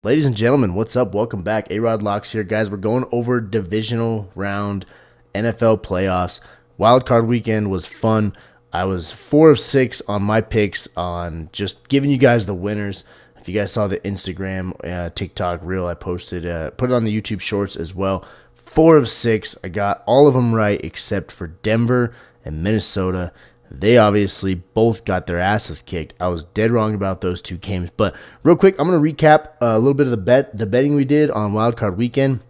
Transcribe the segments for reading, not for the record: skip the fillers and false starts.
Ladies and gentlemen, what's up? Welcome back. AROD Locks here. Guys, we're going over divisional round NFL playoffs. Wild card weekend was fun. I was 4 of 6 on my picks on just giving you guys the winners. If you guys saw the Instagram, TikTok reel I posted, put it on the YouTube shorts as well. 4 of 6. I got all of them right except for Denver and Minnesota. They obviously both got their asses kicked. I was dead wrong about those two games. But real quick, I'm going to recap a little bit of the betting we did on Wild Card Weekend.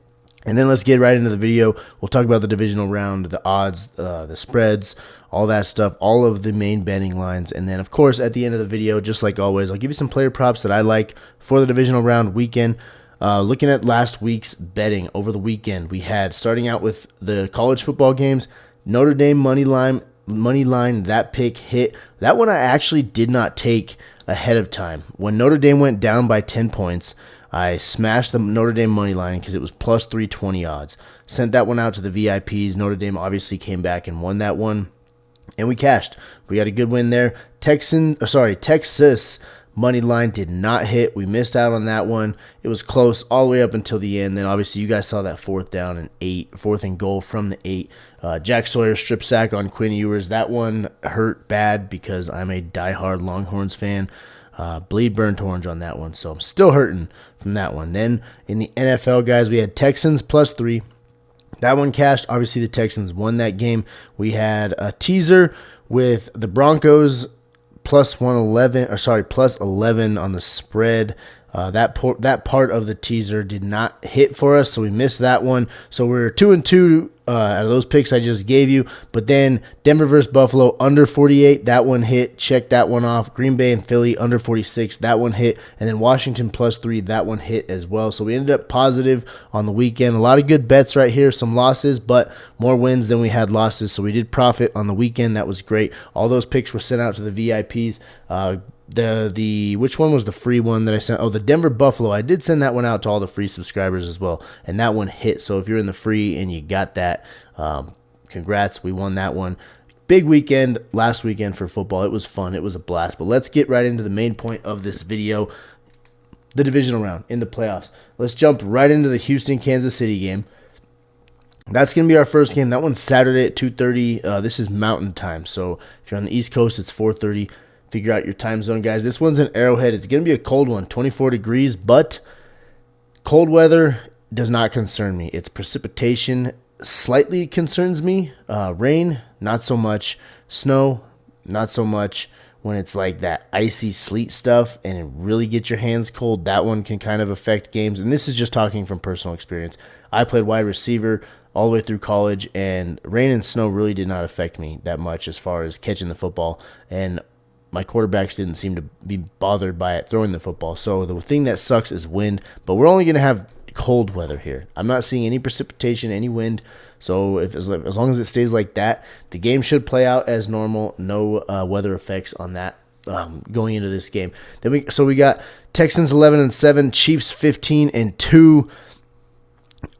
And then let's get right into the video. We'll talk about the divisional round, the odds, the spreads, all that stuff, all of the main betting lines. And then, of course, at the end of the video, just like always, I'll give you some player props that I like for the divisional round weekend. Looking at last week's betting over the weekend, we had, starting out with the college football games, Notre Dame money line, that pick hit. That one I actually did not take ahead of time. When Notre Dame went down by 10 points, I smashed the Notre Dame money line because it was plus 320 odds. Sent that one out to the VIPs. Notre Dame obviously came back and won that one, and we cashed. We got a good win there. Texas money line did not hit. We missed out on that one. It was close all the way up until the end. Then obviously you guys saw that fourth and goal from the 8. Jack Sawyer strip sack on Quinn Ewers. That one hurt bad because I'm a diehard Longhorns fan. Bleed burnt orange on that one, so I'm still hurting from that one. Then in the NFL, guys, we had Texans plus 3. That one cashed. Obviously the Texans won that game. We had a teaser with the Broncos plus 11 on the spread. That part of the teaser did not hit for us, so we missed that one. So we're 2-2 out of those picks I just gave you. But then Denver versus Buffalo under 48, that one hit. Check that one off. Green Bay and Philly under 46, that one hit. And then Washington plus 3, that one hit as well. So we ended up positive on the weekend. A lot of good bets right here. Some losses, but more wins than we had losses. So we did profit on the weekend. That was great. All those picks were sent out to the VIPs. Which one was the free one that I sent? Oh, the Denver Buffalo. I did send that one out to all the free subscribers as well, and that one hit. So if you're in the free and you got that, congrats. We won that one. Big weekend last weekend for football. It was fun. It was a blast. But let's get right into the main point of this video, the divisional round in the playoffs. Let's jump right into the Houston-Kansas City game. That's going to be our first game. That one's Saturday at 2:30. This is Mountain Time. So if you're on the East Coast, it's 4:30. Figure out your time zone, guys. This one's in Arrowhead. It's going to be a cold one, 24 degrees, but cold weather does not concern me. It's precipitation slightly concerns me. Rain, not so much. Snow, not so much. When it's like that icy sleet stuff and it really gets your hands cold, that one can kind of affect games. And this is just talking from personal experience. I played wide receiver all the way through college, and rain and snow really did not affect me that much as far as catching the football. And my quarterbacks didn't seem to be bothered by it throwing the football. So the thing that sucks is wind, but we're only going to have cold weather here. I'm not seeing any precipitation, any wind. So as long as it stays like that, the game should play out as normal. No weather effects on that going into this game. Then we got Texans 11-7, Chiefs 15-2.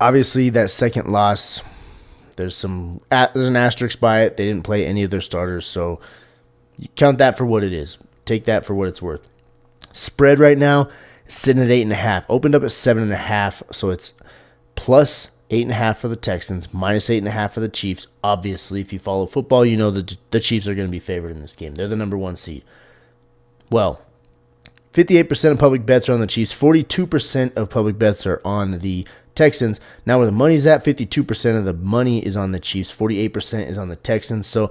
Obviously, that second loss, there's an asterisk by it. They didn't play any of their starters, so you count that for what it is. Take that for what it's worth. Spread right now is sitting at 8.5. Opened up at 7.5, so it's plus 8.5 for the Texans, minus 8.5 for the Chiefs. Obviously, if you follow football, you know the Chiefs are going to be favored in this game. They're the number 1 seed. Well, 58% of public bets are on the Chiefs. 42% of public bets are on the Texans. Now where the money's at, 52% of the money is on the Chiefs. 48% is on the Texans. So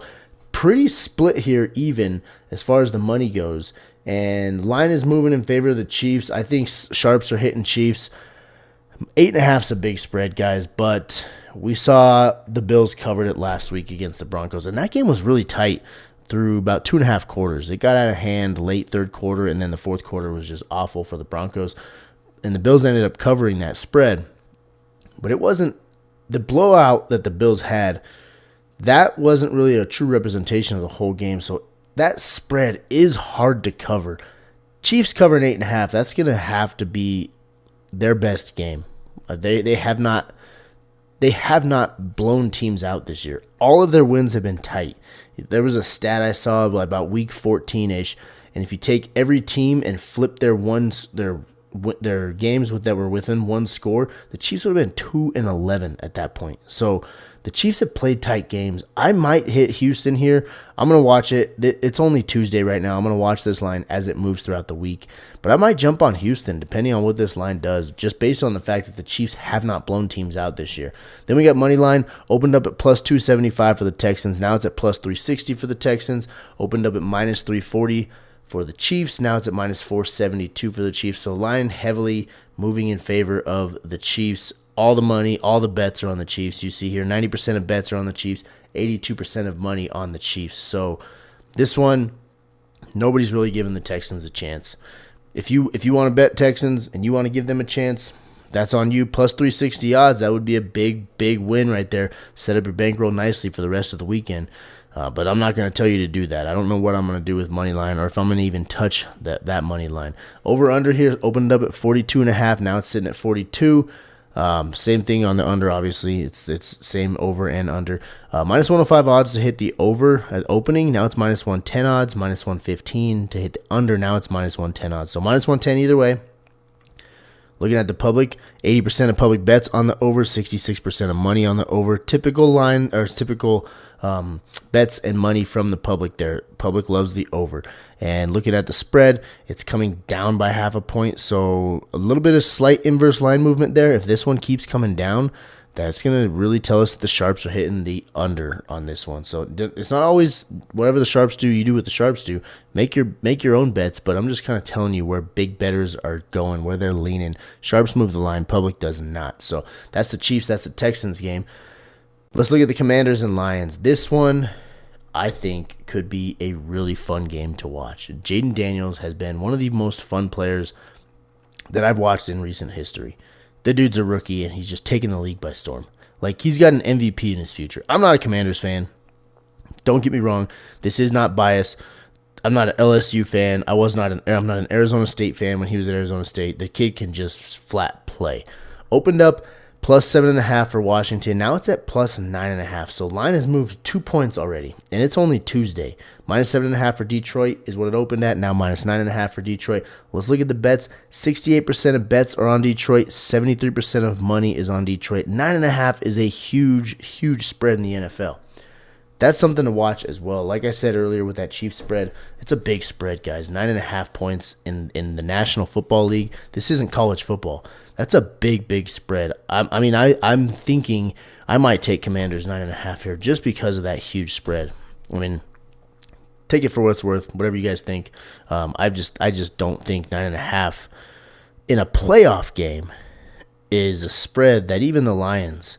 pretty split here, even as far as the money goes, and line is moving in favor of the Chiefs. I think sharps are hitting Chiefs. 8.5 is a big spread, guys, but we saw the Bills covered it last week against the Broncos, and that game was really tight through about 2.5 quarters. It got out of hand late third quarter, and then the fourth quarter was just awful for the Broncos, and the Bills ended up covering that spread. But it wasn't the blowout that the Bills had. That wasn't really a true representation of the whole game, so that spread is hard to cover. Chiefs covering 8.5, that's going to have to be their best game. They have not blown teams out this year. All of their wins have been tight. There was a stat I saw about week 14-ish, and if you take every team and flip their their games that were within one score, the Chiefs would have been 2-11 at that point. So the Chiefs have played tight games. I might hit Houston here. I'm going to watch it. It's only Tuesday right now. I'm going to watch this line as it moves throughout the week. But I might jump on Houston depending on what this line does, just based on the fact that the Chiefs have not blown teams out this year. Then we got money line, opened up at plus 275 for the Texans. Now it's at plus 360 for the Texans. Opened up at minus 340 for the Chiefs. Now it's at minus 472 for the Chiefs. So line heavily moving in favor of the Chiefs. All the money, all the bets are on the Chiefs. You see here, 90% of bets are on the Chiefs, 82% of money on the Chiefs. So this one, nobody's really giving the Texans a chance. If you want to bet Texans and you want to give them a chance, that's on you. Plus 360 odds, that would be a big, big win right there. Set up your bankroll nicely for the rest of the weekend. But I'm not going to tell you to do that. I don't know what I'm going to do with money line or if I'm going to even touch that money line. Over under here opened up at 42.5. Now it's sitting at 42. Same thing on the under, obviously. It's same over and under. Minus 105 odds to hit the over at opening. Now it's minus 110 odds. Minus 115 to hit the under. Now it's minus 110 odds. So minus 110 either way. Looking at the public, 80% of public bets on the over, 66% of money on the over. Typical line or typical bets and money from the public there. Public loves the over. And looking at the spread, it's coming down by half a point. So a little bit of slight inverse line movement there. If this one keeps coming down, that's going to really tell us that the sharps are hitting the under on this one. So it's not always whatever the sharps do, you do what the sharps do. Make your own bets, but I'm just kind of telling you where big bettors are going, where they're leaning. Sharps move the line, public does not. So that's the Chiefs, that's the Texans game. Let's look at the Commanders and Lions. This one, I think, could be a really fun game to watch. Jaden Daniels has been one of the most fun players that I've watched in recent history. The dude's a rookie, and he's just taking the league by storm. Like, he's got an MVP in his future. I'm not a Commanders fan. Don't get me wrong. This is not biased. I'm not an LSU fan. I'm not an Arizona State fan when he was at Arizona State. The kid can just flat play. Opened up plus 7.5 for Washington. Now it's at plus 9.5. So line has moved 2 points already, and it's only Tuesday. Minus 7.5 for Detroit is what it opened at. Now minus 9.5 for Detroit. Let's look at the bets. 68% of bets are on Detroit. 73% of money is on Detroit. 9.5 is a huge, huge spread in the NFL. That's something to watch as well. Like I said earlier with that Chiefs spread, it's a big spread, guys. 9.5 points in the National Football League. This isn't college football. That's a big, big spread. I'm thinking I might take Commanders 9.5 here just because of that huge spread. I mean, take it for what it's worth, whatever you guys think. I just don't think 9.5 in a playoff game is a spread that even the Lions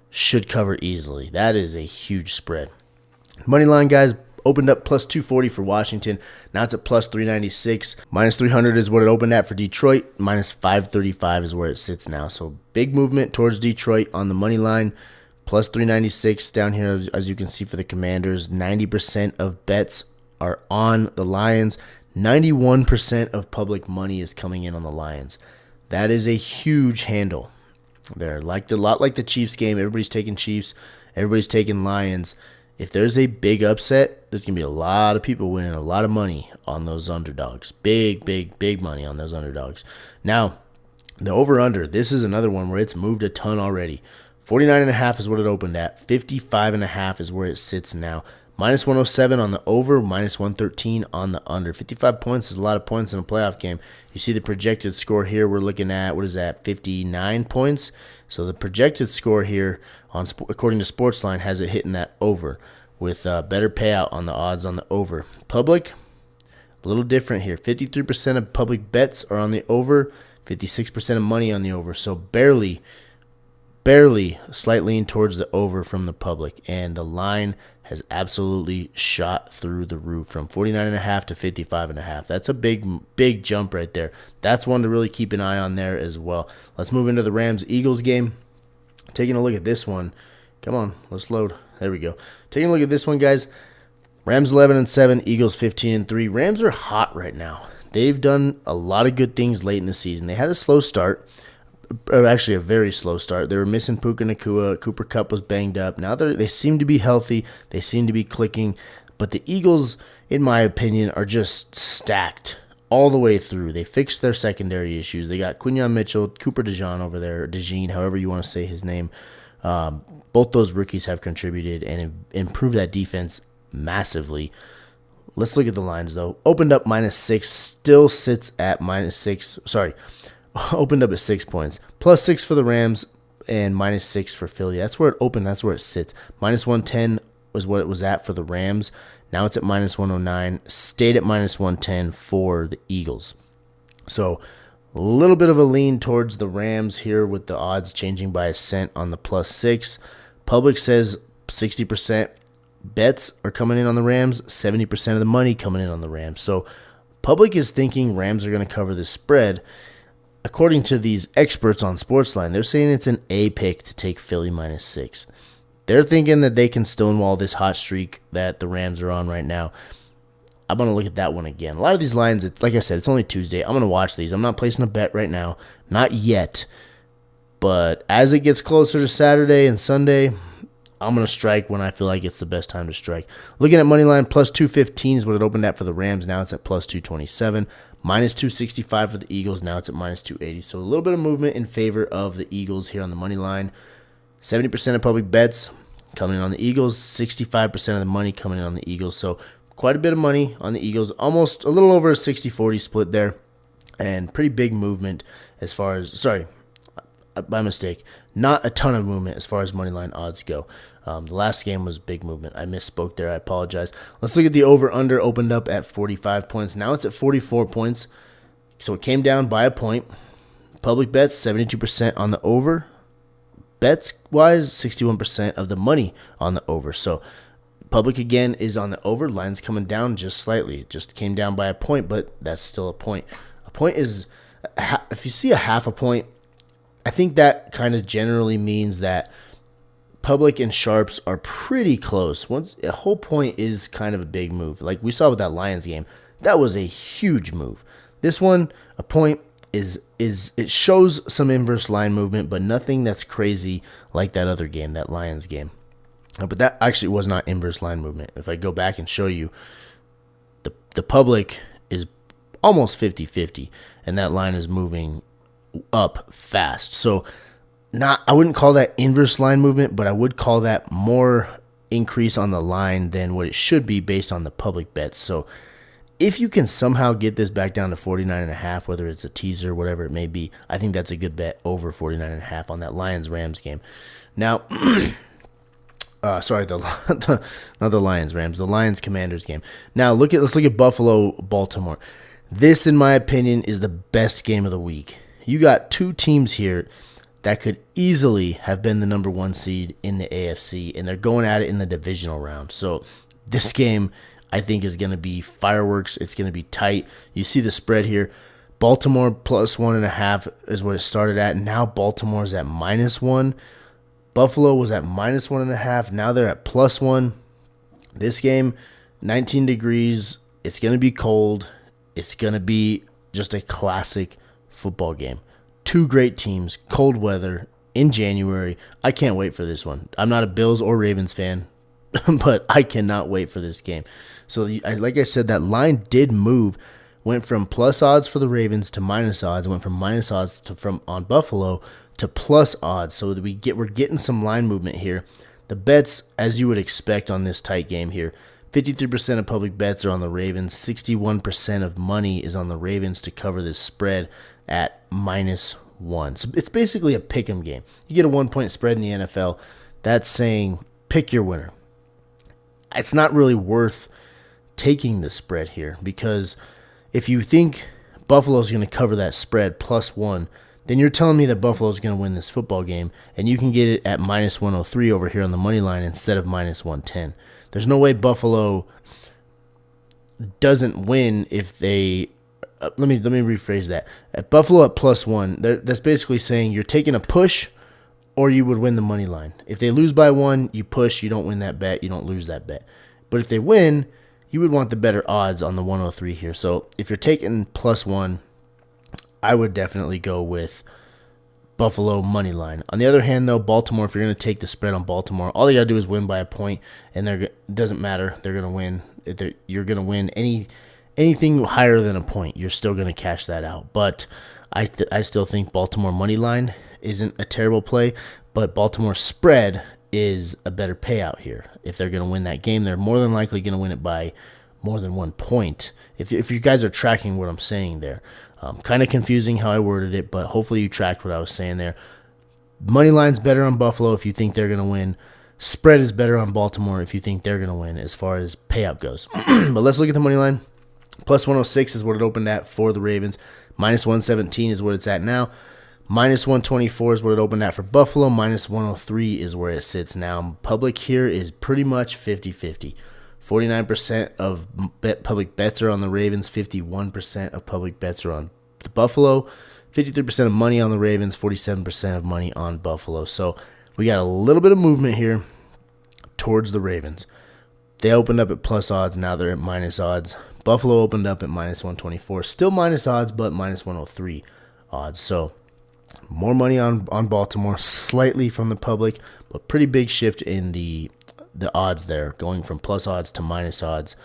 should cover easily. That is a huge spread. Money line, guys, opened up plus 240 for Washington. Now it's at plus 396. Minus 300 is what it opened at for Detroit. Minus 535 is where it sits now. So big movement towards Detroit on the money line. Plus 396 down here, as you can see for the Commanders. 90% of bets are on the Lions. 91% of public money is coming in on the Lions. That is a huge handle there. A lot like the Chiefs game. Everybody's taking Chiefs. Everybody's taking Lions. If there's a big upset, there's going to be a lot of people winning a lot of money on those underdogs. Big, big, big money on those underdogs. Now, the over-under, this is another one where it's moved a ton already. 49.5 is what it opened at. 55.5 is where it sits now. Minus 107 on the over, minus 113 on the under. 55 points is a lot of points in a playoff game. You see the projected score here. We're looking at, what is that, 59 points? So the projected score here, according to Sportsline, has it hitting that over with better payout on the odds on the over. Public, a little different here. 53% of public bets are on the over, 56% of money on the over. So barely slight lean towards the over from the public. And the line has absolutely shot through the roof from 49.5 to 55.5. That's a big jump right there. That's one to really keep an eye on there as well. Let's move into the Rams-Eagles game. Taking a look at this one. Come on, let's load. There we go. Taking a look at this one, guys. Rams 11-7, Eagles 15-3. Rams are hot right now. They've done a lot of good things late in the season. They had a slow start. Actually, a very slow start. They were missing Puka Nacua. Cooper Kupp was banged up. Now they seem to be healthy. They seem to be clicking. But the Eagles, in my opinion, are just stacked all the way through. They fixed their secondary issues. They got Quinyon Mitchell, Cooper DeJean over there, or DeJean, however you want to say his name. Both those rookies have contributed and improved that defense massively. Let's look at the lines, though. Opened up -6, still sits at -6. Sorry, opened up at 6 points. +6 for the Rams and -6 for Philly. That's where it opened. That's where it sits. -110 was what it was at for the Rams. Now it's at -109. Stayed at -110 for the Eagles. So a little bit of a lean towards the Rams here with the odds changing by a cent on the +6. Public says 60% bets are coming in on the Rams, 70% of the money coming in on the Rams. So public is thinking Rams are going to cover this spread. According to these experts on Sportsline, they're saying it's an A pick to take Philly -6. They're thinking that they can stonewall this hot streak that the Rams are on right now. I'm going to look at that one again. A lot of these lines, like I said, it's only Tuesday. I'm going to watch these. I'm not placing a bet right now. Not yet. But as it gets closer to Saturday and Sunday, I'm going to strike when I feel like it's the best time to strike. Looking at moneyline, +215 is what it opened at for the Rams. Now it's at +227. -265 for the Eagles. Now it's at -280. So a little bit of movement in favor of the Eagles here on the money line. 70% of public bets coming in on the Eagles. 65% of the money coming in on the Eagles. So quite a bit of money on the Eagles. Almost a little over a 60-40 split there. And pretty big movement as far as, sorry, by mistake, not a ton of movement as far as moneyline odds go. The last game was big movement. I misspoke there. I apologize. Let's look at the over-under. Opened up at 45 points. Now it's at 44 points. So it came down by a point. Public bets, 72% on the over. Bets-wise, 61% of the money on the over. So public, again, is on the over. Line's coming down just slightly. It just came down by a point, but that's still a point. A point is, if you see a half a point, I think that kind of generally means that public and sharps are pretty close. Once a whole point is kind of a big move. Like we saw with that Lions game, that was a huge move. This one, a point is it shows some inverse line movement, but nothing that's crazy like that other game, that Lions game. But that actually was not inverse line movement. If I go back and show you, the public is almost 50-50, and that line is moving up fast. So I wouldn't call that inverse line movement, but I would call that more increase on the line than what it should be based on the public bets. So if you can somehow get this back down to 49.5, whether it's a teaser, whatever it may be, I think that's a good bet over 49.5 on that Lions-Rams game. Now, not the Lions-Rams, the Lions-Commanders game. Now, let's look at Buffalo-Baltimore. This, in my opinion, is the best game of the week. You got two teams here that could easily have been the number 1 seed in the AFC, and they're going at it in the divisional round. So this game, I think, is going to be fireworks. It's going to be tight. You see the spread here. Baltimore +1.5 is what it started at. Now Baltimore's at -1. Buffalo was at -1.5. Now they're at +1. This game, 19 degrees. It's going to be cold. It's going to be just a classic football game. Two great teams, cold weather in January. I can't wait for this one. I'm not a Bills or Ravens fan, but I cannot wait for this game. So, like I said, that line did move. Went from plus odds for the Ravens to minus odds. Went from minus odds on Buffalo to plus odds. So we're getting some line movement here. The bets, as you would expect on this tight game here, 53% of public bets are on the Ravens. 61% of money is on the Ravens to cover this spread at -1. So it's basically a pick'em game. You get a 1-point spread in the NFL. That's saying pick your winner. It's not really worth taking the spread here because if you think Buffalo's going to cover that spread +1, then you're telling me that Buffalo's going to win this football game, and you can get it at -103 over here on the money line instead of -110. There's no way Buffalo doesn't win if they. Let me rephrase that. At Buffalo at +1, that's basically saying you're taking a push, or you would win the money line. If they lose by 1, you push. You don't win that bet. You don't lose that bet. But if they win, you would want the better odds on the 103 here. So if you're taking +1, I would definitely go with Buffalo money line. On the other hand, though, Baltimore, if you're going to take the spread on Baltimore, all they got to do is win by a point, and it doesn't matter. They're going to win. You're going to win anything higher than a point, you're still going to cash that out. But I still think Baltimore money line isn't a terrible play, but Baltimore spread is a better payout here. If they're going to win that game, they're more than likely going to win it by more than 1 point. If you guys are tracking what I'm saying there. Kind of confusing how I worded it, but hopefully you tracked what I was saying there. Money line's better on Buffalo if you think they're going to win. Spread is better on Baltimore if you think they're going to win as far as payout goes. But let's look at the money line. Plus 106 is what it opened at for the Ravens. Minus 117 is what it's at now. Minus 124 is what it opened at for Buffalo. Minus 103 is where it sits now. Public here is pretty much 50-50. 49% of public bets are on the Ravens. 51% of public bets are on the Buffalo. 53% of money on the Ravens. 47% of money on Buffalo. So we got a little bit of movement here towards the Ravens. They opened up at plus odds. Now they're at minus odds. Buffalo opened up at minus 124. Still minus odds, but minus 103 odds. So more money on Baltimore, slightly from the public, but pretty big shift in the odds there, going from plus odds to minus odds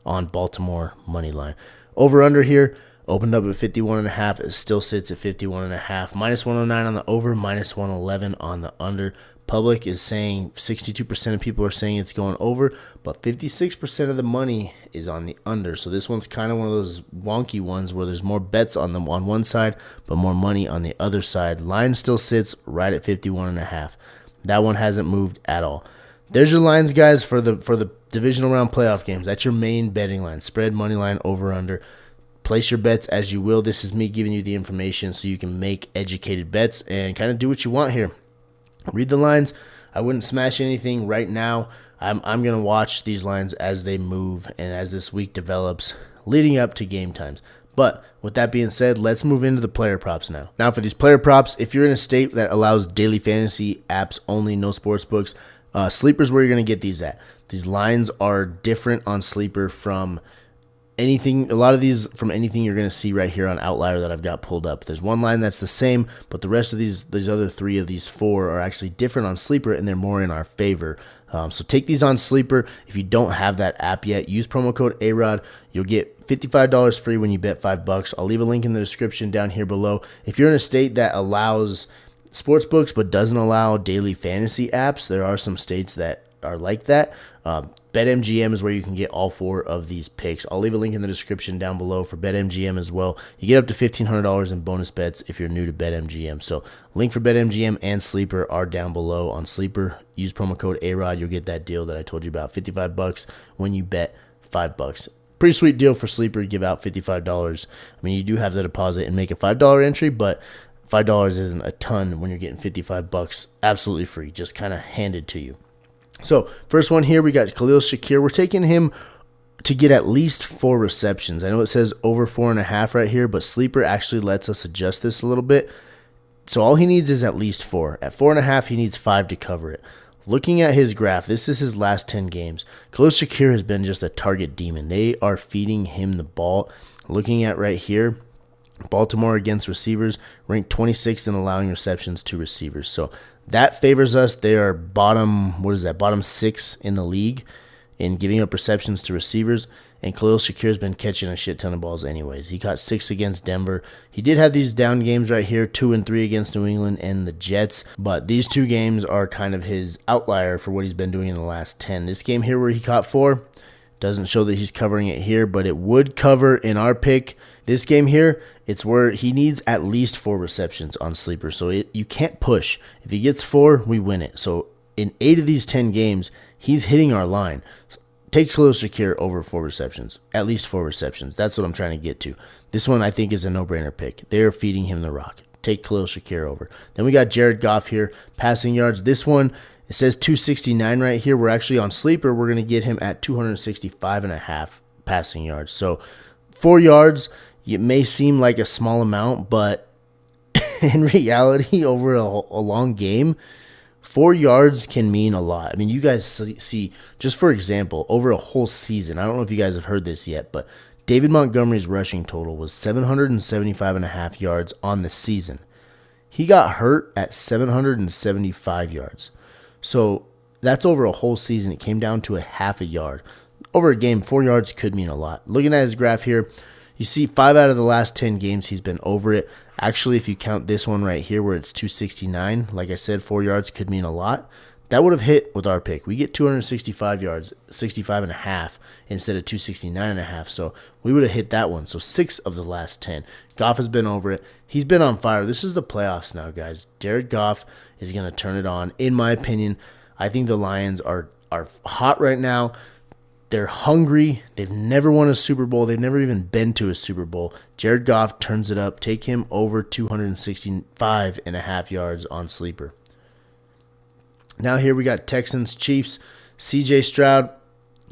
on Baltimore money line. Over under here opened up at 51.5. It still sits at 51.5. Minus 109 on the over, minus 111 on the under. Public is saying 62% of people are saying it's going over, but 56% of the money is on the under. So this one's kind of one of those wonky ones where there's more bets on them on one side, but more money on the other side. Line still sits right at 51.5. That one hasn't moved at all. There's your lines, guys, for the divisional round playoff games. That's your main betting line. Spread, money line, over, under. Place your bets as you will. This is me giving you the information so you can make educated bets and kind of do what you want here. Read the lines. I wouldn't smash anything right now. I'm going to watch these lines as they move and as this week develops leading up to game times. But with that being said, let's move into the player props now. Now for these player props, if you're in a state that allows daily fantasy apps only, no sports books, Sleeper's where you're going to get these at. These lines are different on Sleeper from anything, a lot of these from anything you're going to see right here on Outlier that I've got pulled up. There's one line that's the same, but the rest of these other three of these four are actually different on Sleeper, and they're more in our favor. So take these on Sleeper. If you don't have that app yet, use promo code AROD. You'll get $55 free when you bet $5. I'll leave a link in the description down here below. If you're in a state that allows sportsbooks but doesn't allow daily fantasy apps, there are some states that are like that. BetMGM is where you can get all four of these picks. I'll leave a link in the description down below for BetMGM as well. You get up to $1,500 in bonus bets if you're new to BetMGM. So link for BetMGM and Sleeper are down below. On Sleeper, use promo code AROD. You'll get that deal that I told you about, $55 when you bet $5. Pretty sweet deal for Sleeper to give out $55. I mean, you do have to deposit and make a $5 entry, but $5 isn't a ton when you're getting $55 absolutely free, just kind of handed to you. So, first one here, we got Khalil Shakir. We're taking him to get at least 4 receptions. I know it says over 4.5 right here, but Sleeper actually lets us adjust this a little bit. So, all he needs is at least 4. At 4.5, he needs 5 to cover it. Looking at his graph, this is his last 10 games. Khalil Shakir has been just a target demon. They are feeding him the ball. Looking at right here, Baltimore against receivers, ranked 26th in allowing receptions to receivers. So that favors us. They are bottom 6 in the league in giving up receptions to receivers. And Khalil Shakir has been catching a shit ton of balls anyways. He caught 6 against Denver. He did have these down games right here, 2 and 3 against New England and the Jets. But these 2 games are kind of his outlier for what he's been doing in the last 10. This game here where he caught 4 doesn't show that he's covering it here, but it would cover in our pick. This game here, it's where he needs at least 4 receptions on Sleeper. So you can't push. If he gets 4, we win it. So in 8 of these 10 games, he's hitting our line. Take Khalil Shakir over 4 receptions, at least 4 receptions. That's what I'm trying to get to. This one I think is a no-brainer pick. They're feeding him the rock. Take Khalil Shakir over. Then we got Jared Goff here, passing yards. This one, it says 269 right here. We're actually on Sleeper. We're going to get him at 265.5 passing yards. So 4 yards, it may seem like a small amount, but in reality, over a long game, 4 yards can mean a lot. I mean, you guys see, just for example, over a whole season, I don't know if you guys have heard this yet, but David Montgomery's rushing total was 775.5 yards on the season. He got hurt at 775 yards. So that's over a whole season. It came down to a half a yard. over a game, 4 yards could mean a lot. Looking at his graph here, you see 5 out of the last 10 games he's been over it. Actually, if you count this one right here where it's 269, like I said, 4 yards could mean a lot. That would have hit with our pick. We get 265 yards, 65.5 instead of 269.5. So we would have hit that one. So 6 of the last 10. Goff has been over it. He's been on fire. This is the playoffs now, guys. Jared Goff is going to turn it on. In my opinion, I think the Lions are hot right now. They're hungry. They've never won a Super Bowl. They've never even been to a Super Bowl. Jared Goff turns it up. Take him over 265.5 yards on Sleeper. Now here we got Texans, Chiefs, CJ Stroud.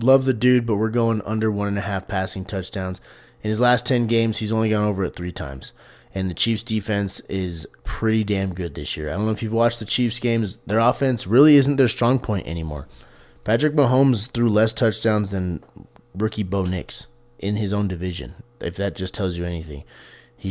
Love the dude, but we're going under 1.5 passing touchdowns. In his last 10 games, he's only gone over it 3 times. And the Chiefs' defense is pretty damn good this year. I don't know if you've watched the Chiefs games. Their offense really isn't their strong point anymore. Patrick Mahomes threw less touchdowns than rookie Bo Nix in his own division, if that just tells you anything. He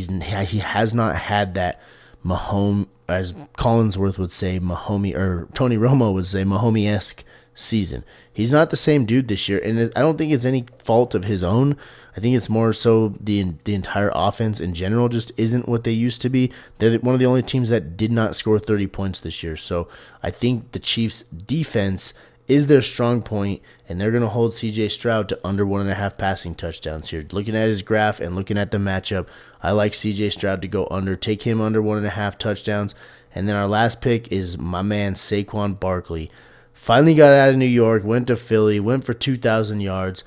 has not had that Mahomes, as Collinsworth would say, Mahomes, or Tony Romo would say, Mahomes-esque season. He's not the same dude this year, and I don't think it's any fault of his own. I think it's more so the entire offense in general just isn't what they used to be. They're one of the only teams that did not score 30 points this year. So I think the Chiefs' defense is their strong point, and they're going to hold CJ Stroud to under 1.5 passing touchdowns here. Looking at his graph and looking at the matchup, I like CJ Stroud to go under. Take him under 1.5 touchdowns. And then our last pick is my man Saquon Barkley. Finally got out of New York, went to Philly, went for 2,000 yards.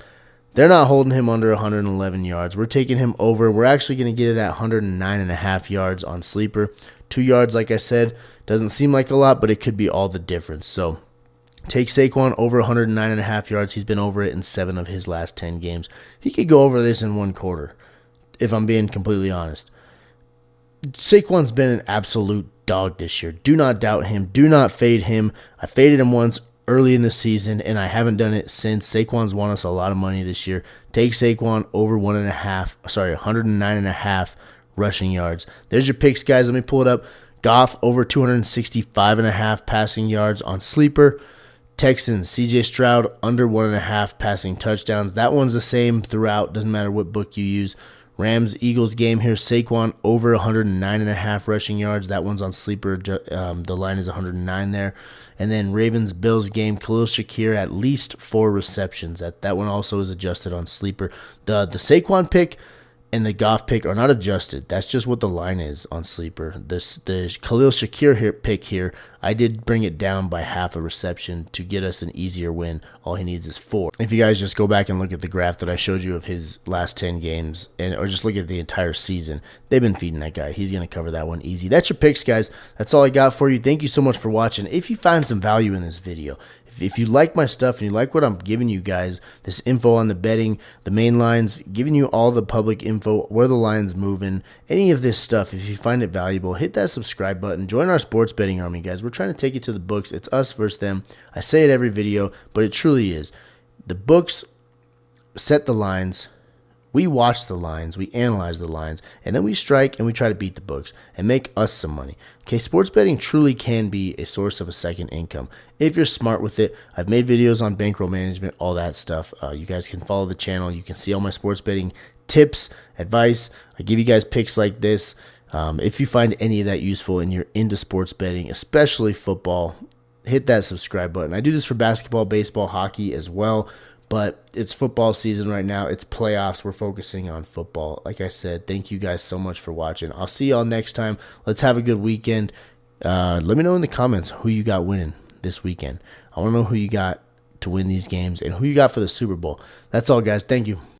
They're not holding him under 111 yards. We're taking him over. We're actually going to get it at 109.5 yards on Sleeper. 2 yards, like I said, doesn't seem like a lot, but it could be all the difference. So take Saquon over 109.5 yards. He's been over it in 7 of his last 10 games. He could go over this in 1 quarter, if I'm being completely honest. Saquon's been an absolute dog this year. Do not doubt him. Do not fade him. I faded him once early in the season, and I haven't done it since. Saquon's won us a lot of money this year. Take Saquon over 109.5 rushing yards. There's your picks, guys. Let me pull it up. Goff over 265.5 passing yards on Sleeper. Texans, CJ Stroud under 1.5 passing touchdowns. That one's the same throughout. Doesn't matter what book you use. Rams, Eagles game here. Saquon over 109.5 rushing yards. That one's on Sleeper. The line is 109 there. And then Ravens, Bills game. Khalil Shakir at least 4 receptions. That one also is adjusted on Sleeper. The Saquon pick and the Goff pick are not adjusted. That's just what the line is on Sleeper. The Khalil Shakir pick here, I did bring it down by half a reception to get us an easier win. All he needs is 4. If you guys just go back and look at the graph that I showed you of his last 10 games, or just look at the entire season, they've been feeding that guy. He's going to cover that one easy. That's your picks, guys. That's all I got for you. Thank you so much for watching. If you find some value in this video, if you like my stuff and you like what I'm giving you guys, this info on the betting, the main lines, giving you all the public info, where the line's moving, any of this stuff, if you find it valuable, hit that subscribe button. Join our sports betting army, guys. We're trying to take it to the books. It's us versus them. I say it every video, but it truly is. The books set the lines. We watch the lines, we analyze the lines, and then we strike and we try to beat the books and make us some money. Okay, sports betting truly can be a source of a second income if you're smart with it. I've made videos on bankroll management, all that stuff. You guys can follow the channel. You can see all my sports betting tips, advice. I give you guys picks like this. If you find any of that useful and you're into sports betting, especially football, hit that subscribe button. I do this for basketball, baseball, hockey as well. But it's football season right now. It's playoffs. We're focusing on football. Like I said, thank you guys so much for watching. I'll see y'all next time. Let's have a good weekend. Let me know in the comments who you got winning this weekend. I want to know who you got to win these games and who you got for the Super Bowl. That's all, guys. Thank you.